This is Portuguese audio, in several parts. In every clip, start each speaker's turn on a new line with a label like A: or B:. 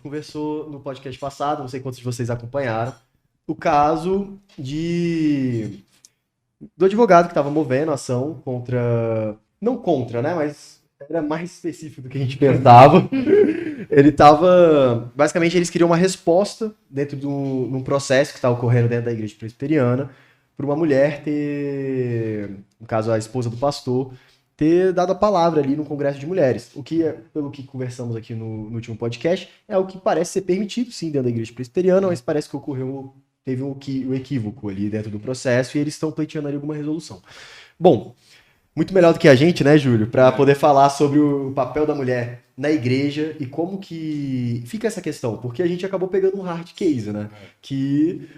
A: conversou no podcast passado, não sei quantos de vocês acompanharam, o caso do advogado que estava movendo a ação contra... Não contra, né? Mas era mais específico do que a gente pensava. Ele estava... Basicamente, eles queriam uma resposta dentro de um processo que está ocorrendo dentro da igreja presbiteriana para uma mulher ter, no caso, a esposa do pastor, ter dado a palavra ali no Congresso de Mulheres. O que, pelo que conversamos aqui no último podcast, é o que parece ser permitido, sim, dentro da igreja presbiteriana, mas parece que teve um equívoco ali dentro do processo e eles estão pleiteando ali alguma resolução. Bom, muito melhor do que a gente, né, Júlio, para poder falar sobre o papel da mulher na igreja e como que fica essa questão, porque a gente acabou pegando um hard case, né, que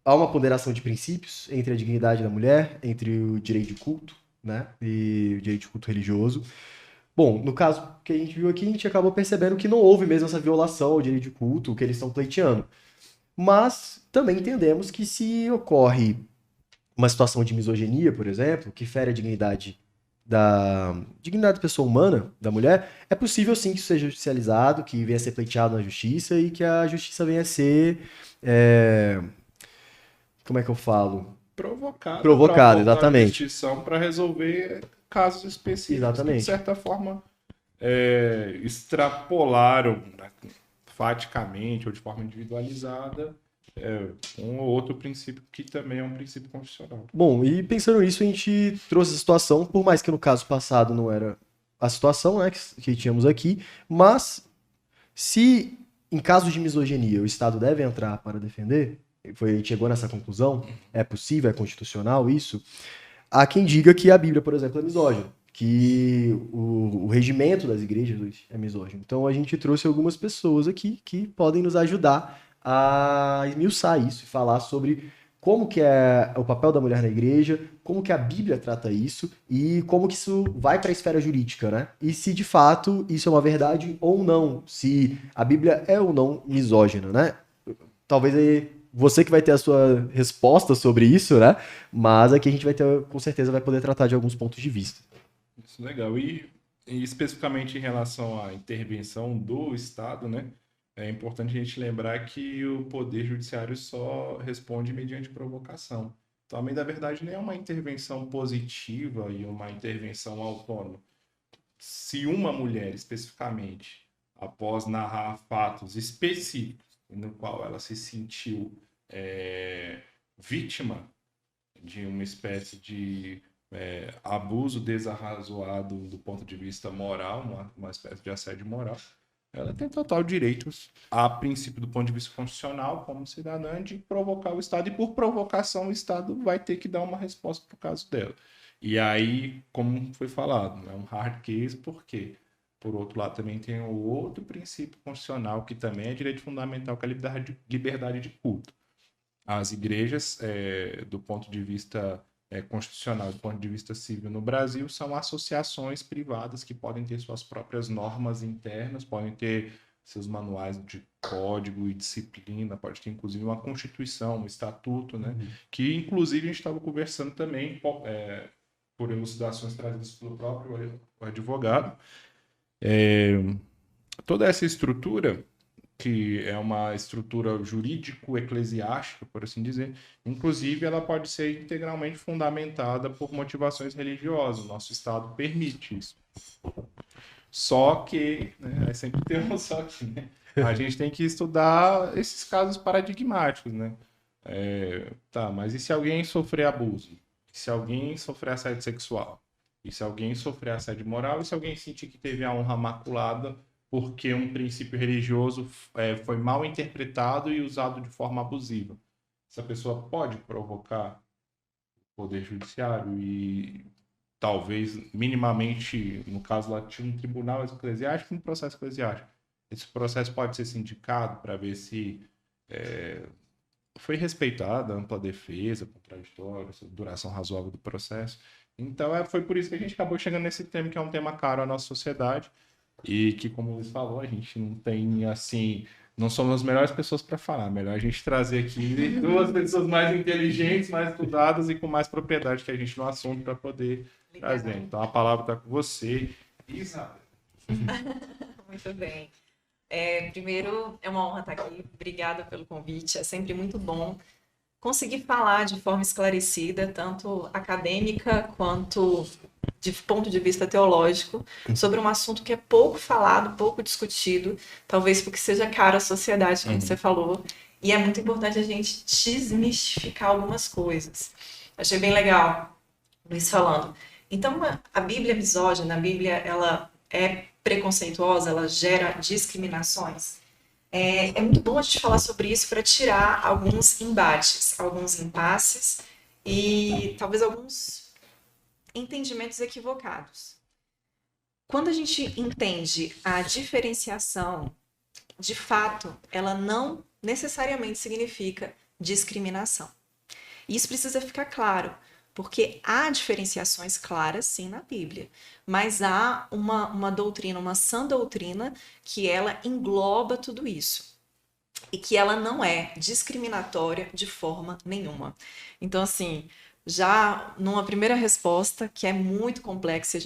A: há uma ponderação de princípios entre a dignidade da mulher, entre o direito de culto, né, e o direito de culto religioso. Bom, no caso que a gente viu aqui, a gente acabou percebendo que não houve mesmo essa violação ao direito de culto, que eles estão pleiteando. Mas também entendemos que se ocorre uma situação de misoginia, por exemplo, que fere a dignidade da pessoa humana, da mulher, é possível sim que isso seja judicializado, que venha a ser pleiteado na justiça e que a justiça venha a ser, como é que eu falo? Provocada,
B: para a
A: exatamente.
B: justiça para resolver casos específicos que, de
A: Exatamente.
B: certa forma, extrapolaram, né, faticamente ou de forma individualizada um ou outro princípio que também é um princípio constitucional.
A: Bom, e pensando nisso, a gente trouxe a situação, por mais que no caso passado não era a situação, né, que tínhamos aqui, mas se em caso de misoginia o Estado deve entrar para defender, a gente chegou nessa conclusão, é possível, é constitucional isso, há quem diga que a Bíblia, por exemplo, é misógina, que o regimento das igrejas é misógino. Então a gente trouxe algumas pessoas aqui que podem nos ajudar a esmiuçar isso e falar sobre como que é o papel da mulher na igreja, como que a Bíblia trata isso e como que isso vai para a esfera jurídica, né? E se de fato isso é uma verdade ou não, se a Bíblia é ou não misógina, né? Talvez aí você que vai ter a sua resposta sobre isso, né? Mas aqui a gente vai ter, com certeza, vai poder tratar de alguns pontos de vista.
B: Isso é legal. E especificamente em relação à intervenção do Estado, né? É importante a gente lembrar que o Poder Judiciário só responde mediante provocação. Então, a lei da verdade nem é uma intervenção positiva e uma intervenção autônoma. Se uma mulher, especificamente, após narrar fatos específicos no qual ela se sentiu vítima de uma espécie de abuso desarrazoado do ponto de vista moral, uma espécie de assédio moral, ela tem total direito, a princípio do ponto de vista constitucional, como cidadã, de provocar o Estado, e por provocação o Estado vai ter que dar uma resposta para o caso dela. E aí, como foi falado, é um hard case, por quê? Por outro lado, também tem o outro princípio constitucional, que também é direito fundamental, que é a liberdade de culto. As igrejas, do ponto de vista constitucional, do ponto de vista civil no Brasil, são associações privadas que podem ter suas próprias normas internas, podem ter seus manuais de código e disciplina, pode ter inclusive uma constituição, um estatuto, né? Que inclusive a gente estava conversando também por elucidações trazidas pelo próprio advogado. Toda essa estrutura, que é uma estrutura jurídico-eclesiástica, por assim dizer, inclusive ela pode ser integralmente fundamentada por motivações religiosas. O nosso Estado permite isso. Só que, né, sempre tem um só que, né? A gente tem que estudar esses casos paradigmáticos, né? Tá, mas e se alguém sofrer abuso? E se alguém sofrer assédio sexual? E se alguém sofrer assédio moral? E se alguém sentir que teve a honra maculada porque um princípio religioso foi mal interpretado e usado de forma abusiva? Essa pessoa pode provocar o poder judiciário e talvez minimamente, no caso lá, tinha um tribunal eclesiástico e um processo eclesiástico. Esse processo pode ser sindicado para ver se foi respeitada a ampla defesa, contraditório, duração razoável do processo. Então, foi por isso que a gente acabou chegando nesse tema, que é um tema caro à nossa sociedade e que, como o Luiz falou, a gente não tem, assim, não somos as melhores pessoas para falar. Melhor a gente trazer aqui duas pessoas mais inteligentes, mais estudadas e com mais propriedade que a gente no assunto para poder trazer. Então, a palavra está com você, Isabel.
C: Muito bem. Primeiro, é uma honra estar aqui. Obrigada pelo convite. É sempre muito bom conseguir falar de forma esclarecida, tanto acadêmica quanto de ponto de vista teológico, sobre um assunto que é pouco falado, pouco discutido, talvez porque seja caro à sociedade, como você falou, e é muito importante a gente desmistificar algumas coisas. Achei bem legal Luiz falando. Então, a Bíblia é misógina, a Bíblia ela é preconceituosa, ela gera discriminações. É muito bom a gente falar sobre isso para tirar alguns embates, alguns impasses e talvez alguns entendimentos equivocados. Quando a gente entende a diferenciação, de fato, ela não necessariamente significa discriminação. E isso precisa ficar claro, porque há diferenciações claras, sim, na Bíblia, mas há uma doutrina, uma sã doutrina, que ela engloba tudo isso e que ela não é discriminatória de forma nenhuma. Então, assim, já numa primeira resposta, que é muito complexa,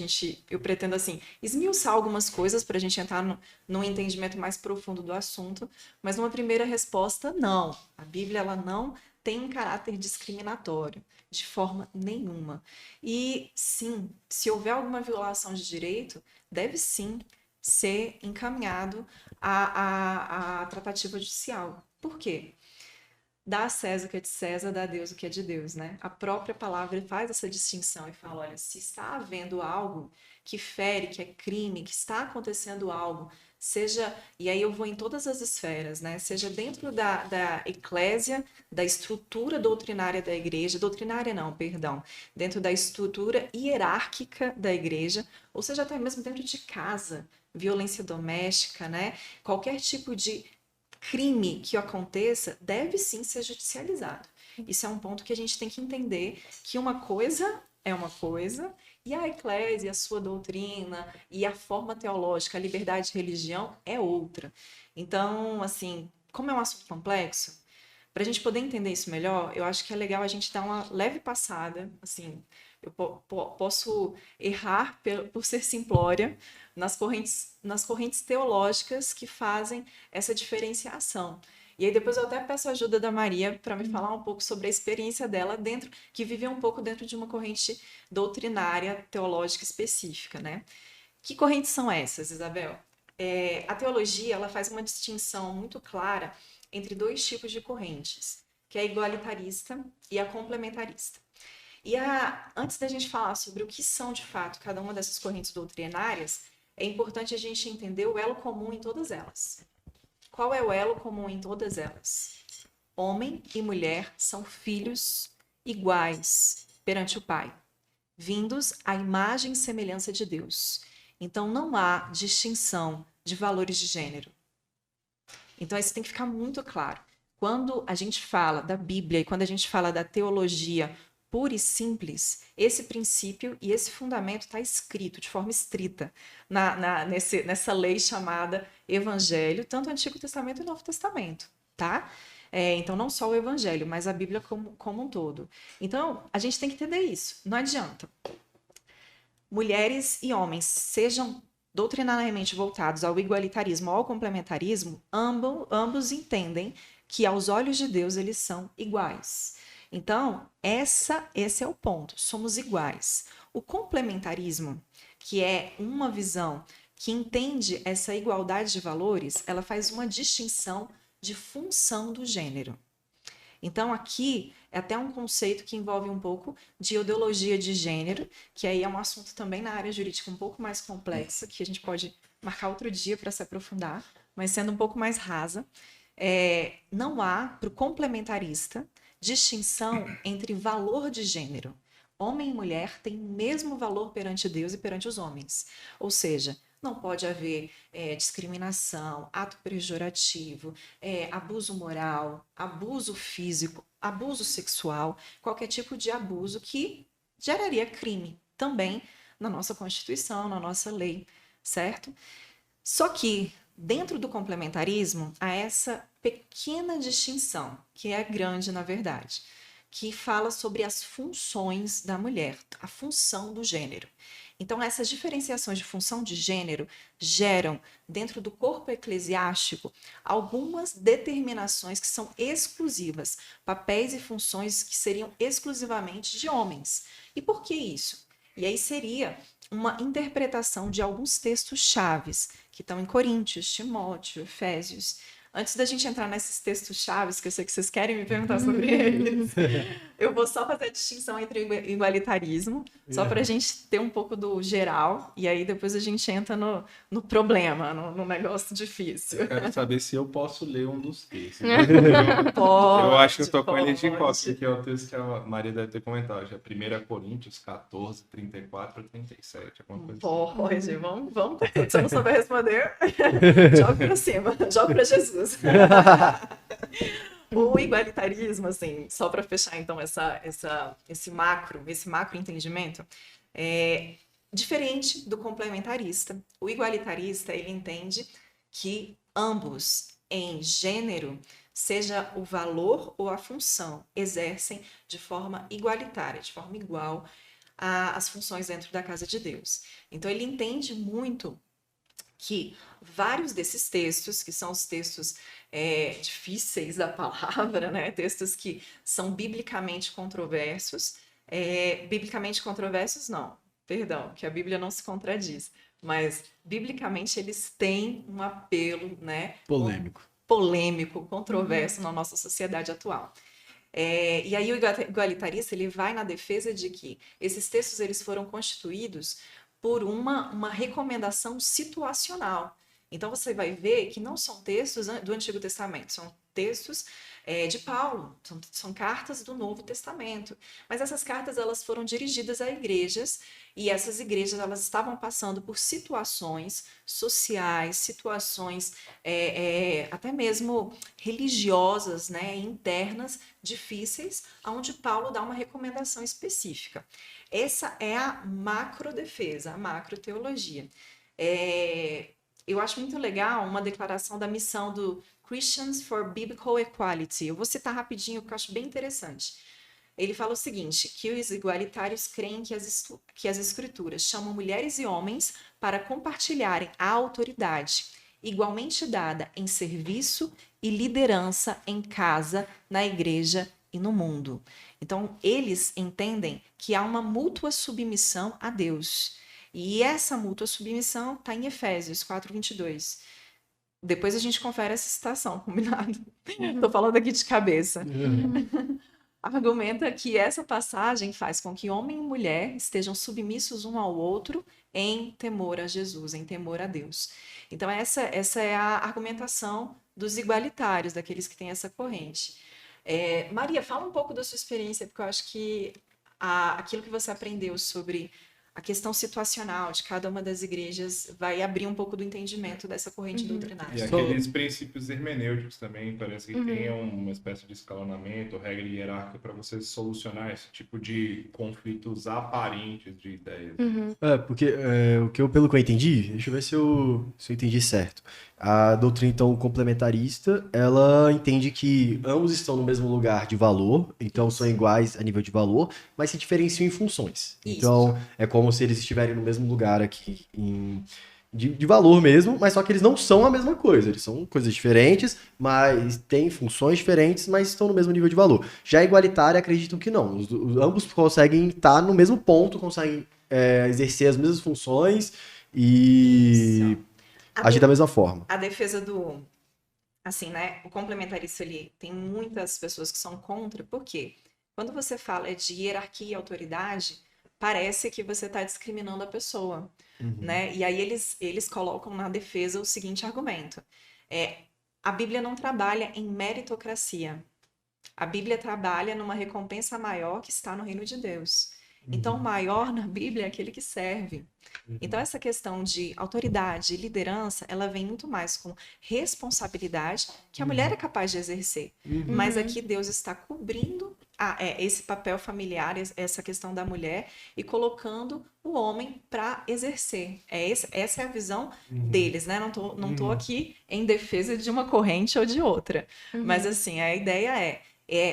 C: eu pretendo, assim, esmiuçar algumas coisas para a gente entrar num entendimento mais profundo do assunto, mas numa primeira resposta, não. A Bíblia, ela não tem um caráter discriminatório, de forma nenhuma. E, sim, se houver alguma violação de direito, deve sim ser encaminhado a tratativa judicial. Por quê? Dá a César o que é de César, dá a Deus o que é de Deus, né? A própria palavra faz essa distinção e fala, olha, se está havendo algo que fere, que é crime, que está acontecendo algo, seja, e aí eu vou em todas as esferas, né? Seja dentro da eclésia, da estrutura doutrinária da igreja, doutrinária não, perdão, dentro da estrutura hierárquica da igreja, ou seja, até mesmo dentro de casa, violência doméstica, né? Qualquer tipo de crime que aconteça deve sim ser judicializado. Isso é um ponto que a gente tem que entender que uma coisa é uma coisa e a eclésia, a sua doutrina e a forma teológica, a liberdade de religião é outra. Então, assim, como é um assunto complexo, para a gente poder entender isso melhor, eu acho que é legal a gente dar uma leve passada, assim, eu posso errar por ser simplória nas correntes teológicas que fazem essa diferenciação. E aí depois eu até peço a ajuda da Maria para me falar um pouco sobre a experiência dela dentro, que viveu um pouco dentro de uma corrente doutrinária teológica específica, né? Que correntes são essas, Isabel? A teologia ela faz uma distinção muito clara entre dois tipos de correntes, que é a igualitarista e a complementarista. Antes da gente falar sobre o que são de fato cada uma dessas correntes doutrinárias, é importante a gente entender o elo comum em todas elas. Qual é o elo comum em todas elas? Homem e mulher são filhos iguais perante o Pai, vindos à imagem e semelhança de Deus. Então não há distinção de valores de gênero. Então isso tem que ficar muito claro. Quando a gente fala da Bíblia e quando a gente fala da teologia pura e simples, esse princípio e esse fundamento está escrito de forma estrita nessa lei chamada Evangelho, tanto o Antigo Testamento e o Novo Testamento, tá? Então, não só o Evangelho, mas a Bíblia como um todo. Então, a gente tem que entender isso. Não adianta. Mulheres e homens sejam doutrinariamente voltados ao igualitarismo ou ao complementarismo, ambos entendem que aos olhos de Deus eles são iguais. Então, esse é o ponto, somos iguais. O complementarismo, que é uma visão que entende essa igualdade de valores, ela faz uma distinção de função do gênero. Então, aqui é até um conceito que envolve um pouco de ideologia de gênero, que aí é um assunto também na área jurídica um pouco mais complexo, que a gente pode marcar outro dia para se aprofundar, mas sendo um pouco mais rasa. Não há, para o complementarista, distinção entre valor de gênero. Homem e mulher têm o mesmo valor perante Deus e perante os homens. Ou seja, não pode haver discriminação, ato pejorativo, abuso moral, abuso físico, abuso sexual, qualquer tipo de abuso que geraria crime também na nossa Constituição, na nossa lei, certo? Só que dentro do complementarismo há essa pequena distinção, que é grande na verdade, que fala sobre as funções da mulher, a função do gênero. Então, essas diferenciações de função de gênero geram, dentro do corpo eclesiástico, algumas determinações que são exclusivas, papéis e funções que seriam exclusivamente de homens. E por que isso? E aí seria uma interpretação de alguns textos chaves, que estão em Coríntios, Timóteo, Efésios. Antes da gente entrar nesses textos chaves, que eu sei que vocês querem me perguntar sobre eles, eu vou só fazer a distinção entre o igualitarismo, só para a gente ter um pouco do geral, e aí depois a gente entra no problema, no negócio difícil.
B: Eu quero saber se eu posso ler um dos textos.
C: Pode,
B: Eu acho que eu tô com ele de
C: pode.
B: cópia, que é o texto que a Maria deve ter comentado. Já 1 Coríntios 14, 34 a 37. Alguma coisa assim.
C: Pode, vamos. Se eu não souber responder, joga pra cima, joga pra Jesus. O igualitarismo, assim, só para fechar então esse macro entendimento, é diferente do complementarista. O igualitarista, ele entende que ambos, em gênero, seja o valor ou a função, exercem de forma igualitária, de forma igual as funções dentro da casa de Deus. Então, ele entende muito que vários desses textos, que são os textos difíceis da palavra, né? Textos que são biblicamente controversos, não, perdão, que a Bíblia não se contradiz, mas biblicamente eles têm um apelo, né? Polêmico, controverso na nossa sociedade atual. E aí o igualitarista, ele vai na defesa de que esses textos eles foram constituídos por uma recomendação situacional. Então, você vai ver que não são textos do Antigo Testamento, são textos de Paulo, são cartas do Novo Testamento. Mas essas cartas elas foram dirigidas a igrejas, e essas igrejas elas estavam passando por situações sociais, situações até mesmo religiosas, né, internas, difíceis, onde Paulo dá uma recomendação específica. Essa é a macrodefesa, a macroteologia. Eu acho muito legal uma declaração da missão do Christians for Biblical Equality. Eu vou citar rapidinho, porque eu acho bem interessante. Ele fala o seguinte, que os igualitários creem que as escrituras chamam mulheres e homens para compartilharem a autoridade, igualmente dada em serviço e liderança em casa, na igreja e no mundo. Então, eles entendem que há uma mútua submissão a Deus. E essa mútua submissão está em Efésios 4:22. Depois a gente confere essa citação, combinado? Estou falando aqui de cabeça. Argumenta que essa passagem faz com que homem e mulher estejam submissos um ao outro em temor a Jesus, em temor a Deus. Então, essa é a argumentação dos igualitários, daqueles que têm essa corrente. Maria, fala um pouco da sua experiência, porque eu acho que aquilo que você aprendeu sobre a questão situacional de cada uma das igrejas vai abrir um pouco do entendimento dessa corrente doutrinária.
B: E aqueles princípios hermenêuticos também, parece que tem uma espécie de escalonamento, regra hierárquica para você solucionar esse tipo de conflitos aparentes de ideias.
A: Porque pelo que eu entendi, deixa eu ver se eu entendi certo. A doutrina, então, complementarista, ela entende que ambos estão no mesmo lugar de valor, então são iguais a nível de valor, mas se diferenciam em funções.
C: Isso.
A: Então, é como se eles estiverem no mesmo lugar aqui de valor mesmo, mas só que eles não são a mesma coisa. Eles são coisas diferentes, mas têm funções diferentes, mas estão no mesmo nível de valor. Já a igualitária acreditam que não. Ambos conseguem estar no mesmo ponto, conseguem exercer as mesmas funções e agir da mesma forma.
C: A defesa do... Assim, né? O complementarista, ele tem muitas pessoas que são contra. Por quê? Quando você fala de hierarquia e autoridade, parece que você está discriminando a pessoa. Né? E aí eles colocam na defesa o seguinte argumento. A Bíblia não trabalha em meritocracia. A Bíblia trabalha numa recompensa maior que está no reino de Deus. Então, o maior na Bíblia é aquele que serve. Então, essa questão de autoridade e liderança, ela vem muito mais com responsabilidade que a mulher é capaz de exercer. Mas aqui Deus está cobrindo esse papel familiar, essa questão da mulher, e colocando o homem para exercer. Essa é a visão deles, né? Não tô aqui em defesa de uma corrente ou de outra. Mas, assim, a ideia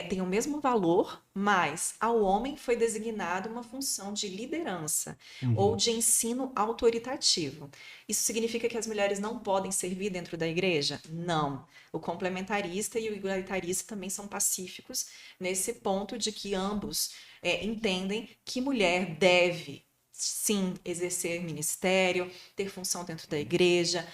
C: tem o mesmo valor, mas ao homem foi designada uma função de liderança ou de ensino autoritativo. Isso significa que as mulheres não podem servir dentro da igreja? Não. O complementarista e o igualitarista também são pacíficos nesse ponto de que ambos entendem que mulher deve sim exercer ministério, ter função dentro da igreja,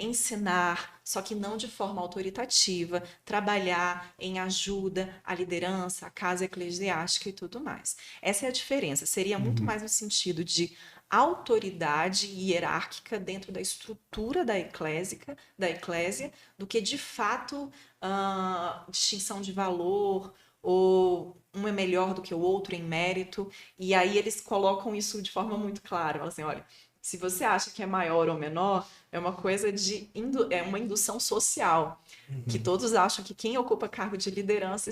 C: ensinar, só que não de forma autoritativa, trabalhar em ajuda à liderança, à casa eclesiástica e tudo mais. Essa é a diferença. Seria muito mais no sentido de autoridade hierárquica dentro da estrutura da eclésia, do que de fato distinção de valor ou um é melhor do que o outro em mérito, e aí eles colocam isso de forma muito clara, falam assim, olha, se você acha que é maior ou menor, é uma coisa é uma indução social, que todos acham que quem ocupa cargo de liderança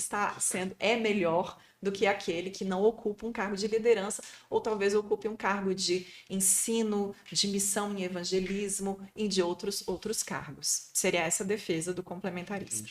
C: é melhor do que aquele que não ocupa um cargo de liderança, ou talvez ocupe um cargo de ensino, de missão em evangelismo e de outros cargos. Seria essa a defesa do complementarismo.